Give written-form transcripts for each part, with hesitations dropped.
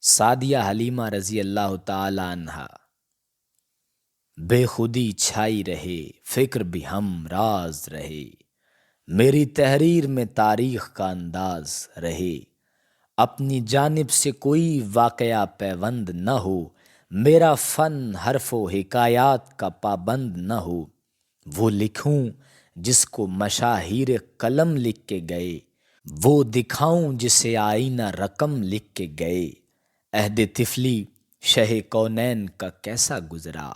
سعدیہ حلیمہ رضی اللہ تعالی عنہا۔ بے خودی چھائی رہے، فکر بھی ہم راز رہے، میری تحریر میں تاریخ کا انداز رہے، اپنی جانب سے کوئی واقعہ پیوند نہ ہو، میرا فن حرف و حکایات کا پابند نہ ہو، وہ لکھوں جس کو مشاہیر قلم لکھ کے گئے، وہ دکھاؤں جسے آئینہ رقم لکھ کے گئے۔ عہد طفلی شہ کونین کا کیسا گزرا،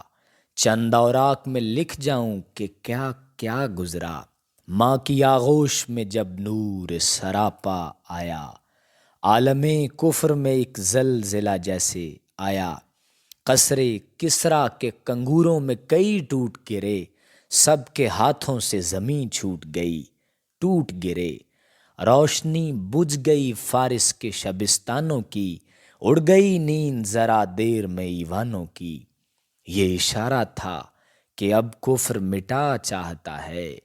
چند اوراق میں لکھ جاؤں کہ کیا کیا گزرا۔ ماں کی آغوش میں جب نور سراپا آیا، عالم کفر میں ایک زلزلہ جیسے آیا۔ قصر کسریٰ کے کنگوروں میں کئی ٹوٹ گرے، سب کے ہاتھوں سے زمین چھوٹ گئی، ٹوٹ گرے۔ روشنی بجھ گئی فارس کے شبستانوں کی، اڑ گئی نیند ذرا دیر میں ایوانوں کی۔ یہ اشارہ تھا کہ اب کفر مٹا چاہتا ہے،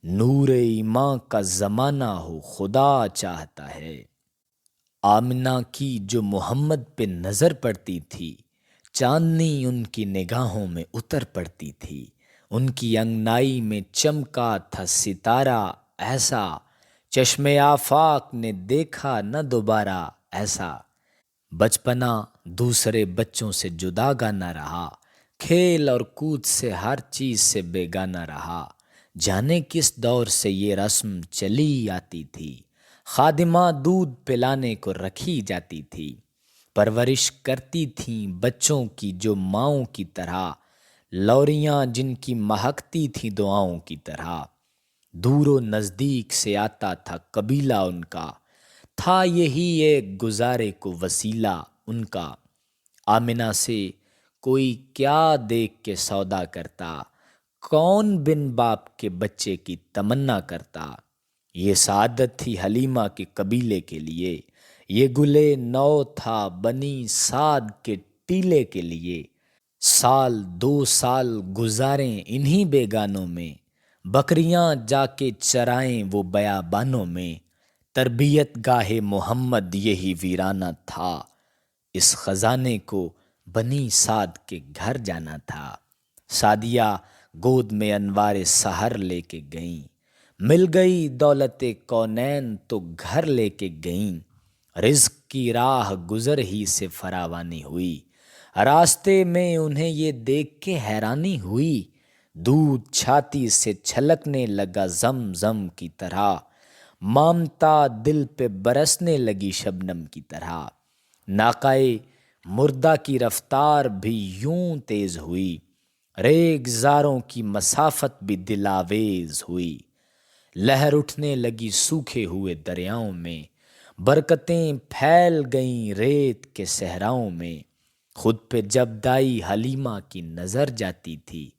نور ایمان کا زمانہ ہو خدا چاہتا ہے۔ آمنہ کی جو محمد پہ نظر پڑتی تھی، چاندنی ان کی نگاہوں میں اتر پڑتی تھی، ان کی انگنائی میں چمکا تھا ستارہ ایسا، چشم آفاق نے دیکھا نہ دوبارہ ایسا۔ بچپنا دوسرے بچوں سے جداگانہ رہا، کھیل اور کود سے ہر چیز سے بیگانہ رہا۔ جانے کس دور سے یہ رسم چلی آتی تھی، خادمہ دودھ پلانے کو رکھی جاتی تھی، پرورش کرتی تھیں بچوں کی جو ماؤں کی طرح، لوریاں جن کی مہکتی تھیں دعاؤں کی طرح۔ دور و نزدیک سے آتا تھا قبیلہ ان کا، تھا یہی ایک گزارے کو وسیلہ ان کا۔ آمنہ سے کوئی کیا دیکھ کے سودا کرتا، کون بن باپ کے بچے کی تمنا کرتا۔ یہ سعادت تھی حلیمہ کے قبیلے کے لیے، یہ گلے نو تھا بنی سعد کے ٹیلے کے لیے۔ سال دو سال گزاریں انہی بیگانوں میں، بکریاں جا کے چرائیں وہ بیابانوں میں۔ تربیت گاہ محمد یہی ویرانہ تھا، اس خزانے کو بنی سعد کے گھر جانا تھا۔ سعدیہ گود میں انوار سحر لے کے گئیں، مل گئی دولت کونین تو گھر لے کے گئیں۔ رزق کی راہ گزر ہی سے فراوانی ہوئی، راستے میں انہیں یہ دیکھ کے حیرانی ہوئی، دودھ چھاتی سے چھلکنے لگا زم زم کی طرح، مامتا دل پہ برسنے لگی شبنم کی طرح۔ ناقہ مردہ کی رفتار بھی یوں تیز ہوئی، ریگ زاروں کی مسافت بھی دل آویز ہوئی۔ لہر اٹھنے لگی سوکھے ہوئے دریاؤں میں، برکتیں پھیل گئیں ریت کے صحراؤں میں۔ خود پہ جب دائی حلیمہ کی نظر جاتی تھی،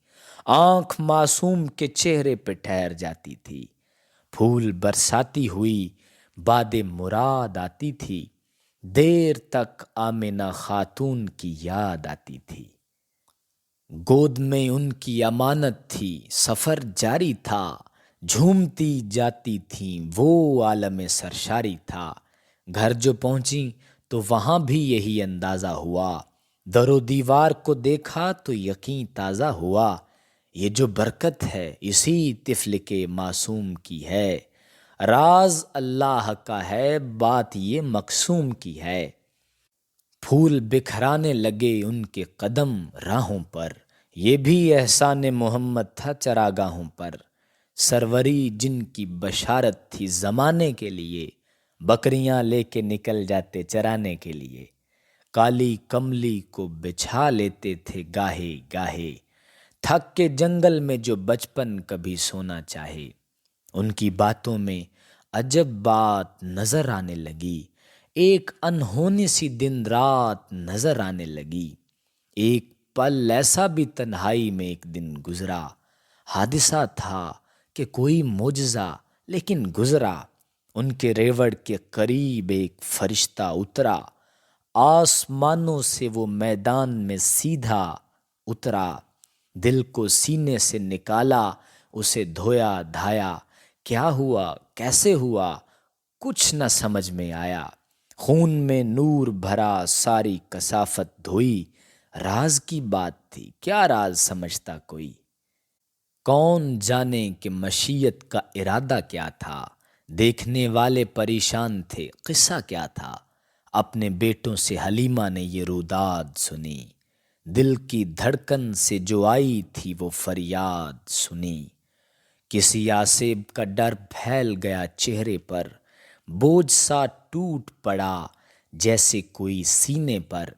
آنکھ معصوم کے چہرے پہ ٹھہر جاتی تھی، پھول برساتی ہوئی باد مراد آتی تھی، دیر تک آمنہ خاتون کی یاد آتی تھی۔ گود میں ان کی امانت تھی، سفر جاری تھا، جھومتی جاتی تھیں وہ عالم سرشاری تھا۔ گھر جو پہنچی تو وہاں بھی یہی اندازہ ہوا، در و دیوار کو دیکھا تو یقین تازہ ہوا، یہ جو برکت ہے اسی طفل کے معصوم کی ہے، راز اللہ کا ہے بات یہ مقسوم کی ہے۔ پھول بکھرانے لگے ان کے قدم راہوں پر، یہ بھی احسان محمد تھا چراگاہوں پر۔ سروری جن کی بشارت تھی زمانے کے لیے، بکریاں لے کے نکل جاتے چرانے کے لیے، کالی کملی کو بچھا لیتے تھے گاہے گاہے، تھک کے جنگل میں جو بچپن کبھی سونا چاہے۔ ان کی باتوں میں عجب بات نظر آنے لگی، ایک انہونی سی دن رات نظر آنے لگی۔ ایک پل ایسا بھی تنہائی میں ایک دن گزرا، حادثہ تھا کہ کوئی معجزہ لیکن گزرا۔ ان کے ریوڑ کے قریب ایک فرشتہ اترا، آسمانوں سے وہ میدان میں سیدھا اترا، دل کو سینے سے نکالا اسے دھویا دھایا، کیا ہوا کیسے ہوا کچھ نہ سمجھ میں آیا۔ خون میں نور بھرا ساری کثافت دھوئی، راز کی بات تھی کیا راز سمجھتا کوئی؟ کون جانے کہ مشیت کا ارادہ کیا تھا، دیکھنے والے پریشان تھے قصہ کیا تھا۔ اپنے بیٹوں سے حلیمہ نے یہ روداد سنی، دل کی دھڑکن سے جو آئی تھی وہ فریاد سنی۔ کسی آسیب کا ڈر پھیل گیا چہرے پر، بوجھ سا ٹوٹ پڑا جیسے کوئی سینے پر۔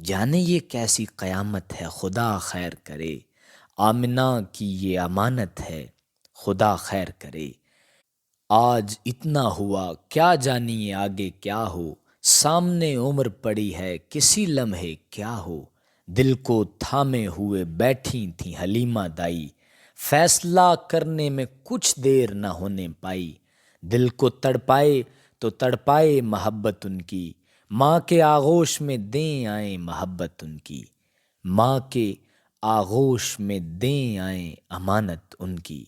جانے یہ کیسی قیامت ہے خدا خیر کرے، آمنہ کی یہ امانت ہے خدا خیر کرے۔ آج اتنا ہوا کیا جانیے آگے کیا ہو، سامنے عمر پڑی ہے کسی لمحے کیا ہو۔ دل کو تھامے ہوئے بیٹھی تھیں حلیمہ دائی، فیصلہ کرنے میں کچھ دیر نہ ہونے پائی۔ دل کو تڑپائے تو تڑپائے محبت ان کی، ماں کے آغوش میں دیں آئیں محبت ان کی، ماں کے آغوش میں دیں آئیں امانت ان کی۔